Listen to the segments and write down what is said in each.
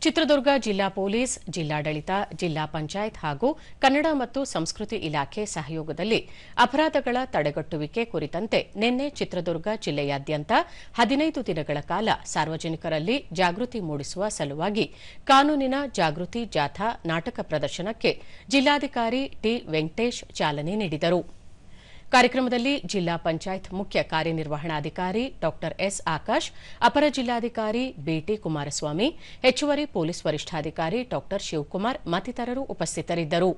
ಚಿತ್ರದುರ್ಗ ಜಿಲ್ಲಾ ಪೊಲೀಸ್, ಜಿಲ್ಲಾಡಳಿತ, ಜಿಲ್ಲಾ ಪಂಚಾಯತ್ ಹಾಗೂ ಕನ್ನಡ ಮತ್ತು ಸಂಸ್ಕೃತಿ ಇಲಾಖೆ ಸಹಯೋಗದಲ್ಲಿ ಅಪರಾಧಗಳ ತಡೆಗಟ್ಟುವಿಕೆ ಕುರಿತಂತೆ ನಿನ್ನೆ ಚಿತ್ರದುರ್ಗ ಜಿಲ್ಲೆಯಾದ್ಯಂತ 15 ದಿನಗಳ ಕಾಲ ಸಾರ್ವಜನಿಕರಲ್ಲಿ ಜಾಗೃತಿ ಮೂಡಿಸುವ ಸಲುವಾಗಿ ಕಾನೂನಿನ ಜಾಗೃತಿ ಜಾಥಾ ನಾಟಕ ಪ್ರದರ್ಶನಕ್ಕೆ ಜಿಲ್ಲಾಧಿಕಾರಿ ಟಿ ವೆಂಕಟೇಶ್ ಚಾಲನೆ ನೀಡಿದರು. ಕಾರ್ಯಕ್ರಮದಲ್ಲಿ ಜಿಲ್ಲಾ ಪಂಚಾಯತ್ ಮುಖ್ಯ ಕಾರ್ಯನಿರ್ವಹಣಾಧಿಕಾರಿ ಡಾ ಎಸ್ ಆಕಾಶ್, ಅಪರ ಜಿಲ್ಲಾಧಿಕಾರಿ ಬಿಟಿ ಕುಮಾರಸ್ವಾಮಿ, ಹೆಚ್ಚುವರಿ ಪೊಲೀಸ್ ವರಿಷ್ಠಾಧಿಕಾರಿ ಡಾ ಶಿವಕುಮಾರ್ ಮತ್ತಿತರರು ಉಪಸ್ಥಿತರಿದ್ದರು.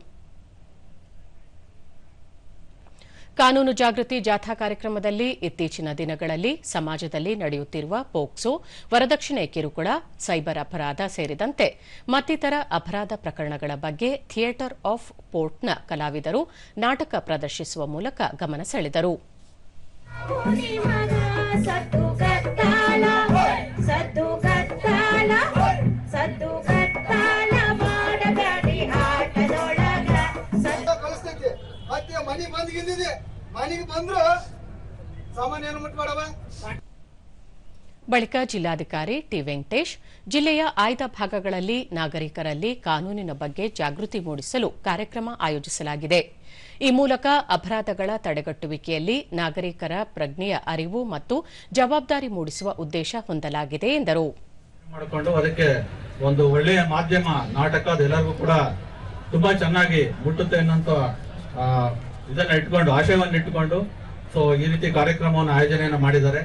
ಕಾನೂನು ಜಾಗೃತಿ ಜಾಥಾ ಕಾರ್ಯಕ್ರಮದಲ್ಲಿ ಇತ್ತೀಚಿನ ದಿನಗಳಲ್ಲಿ ಸಮಾಜದಲ್ಲಿ ನಡೆಯುತ್ತಿರುವ ಪೋಕ್ಸೋ, ವರದಕ್ಷಿಣೆ ಕಿರುಕುಳ, ಸೈಬರ್ ಅಪರಾಧ ಸೇರಿದಂತೆ ಮತ್ತಿತರ ಅಪರಾಧ ಪ್ರಕರಣಗಳ ಬಗ್ಗೆ ಥಿಯೇಟರ್ ಆಫ್ ಪೋರ್ಟ್ನ ಕಲಾವಿದರು ನಾಟಕ ಪ್ರದರ್ಶಿಸುವ ಮೂಲಕ ಗಮನ ಸೆಳೆದರು. ಬಳಿಕ ಜಿಲ್ಲಾಧಿಕಾರಿ ಟಿ ವೆಂಕಟೇಶ್ ಜಿಲ್ಲೆಯ ಆಯ್ದ ಭಾಗಗಳಲ್ಲಿ ನಾಗರಿಕರಲ್ಲಿ ಕಾನೂನಿನ ಬಗ್ಗೆ ಜಾಗೃತಿ ಮೂಡಿಸಲು ಕಾರ್ಯಕ್ರಮ ಆಯೋಜಿಸಲಾಗಿದೆ. ಈ ಮೂಲಕ ಅಪರಾಧಗಳ ತಡೆಗಟ್ಟುವಿಕೆಯಲ್ಲಿ ನಾಗರಿಕರ ಪ್ರಜ್ಞೆಯ ಅರಿವು ಮತ್ತು ಜವಾಬ್ದಾರಿ ಮೂಡಿಸುವ ಉದ್ದೇಶ ಹೊಂದಲಾಗಿದೆ ಎಂದರು. ಅದಕ್ಕೆ ಒಂದು ಒಳ್ಳೆಯ ಮಾಧ್ಯಮ ನಾಟಕ ಅದೆಲ್ಲರಿಗೂ ಕೂಡ ತುಂಬಾ ಚೆನ್ನಾಗಿ ಮುಟ್ಟುತ್ತೆ ಅನ್ನೋಂತ ಇದನ್ನ ಇಟ್ಕೊಂಡು ಆಶಯವನ್ನು ಇಟ್ಟುಕೊಂಡು ಈ ರೀತಿ ಕಾರ್ಯಕ್ರಮವನ್ನು ಆಯೋಜನೆಯನ್ನು ಮಾಡಿದ್ದಾರೆ.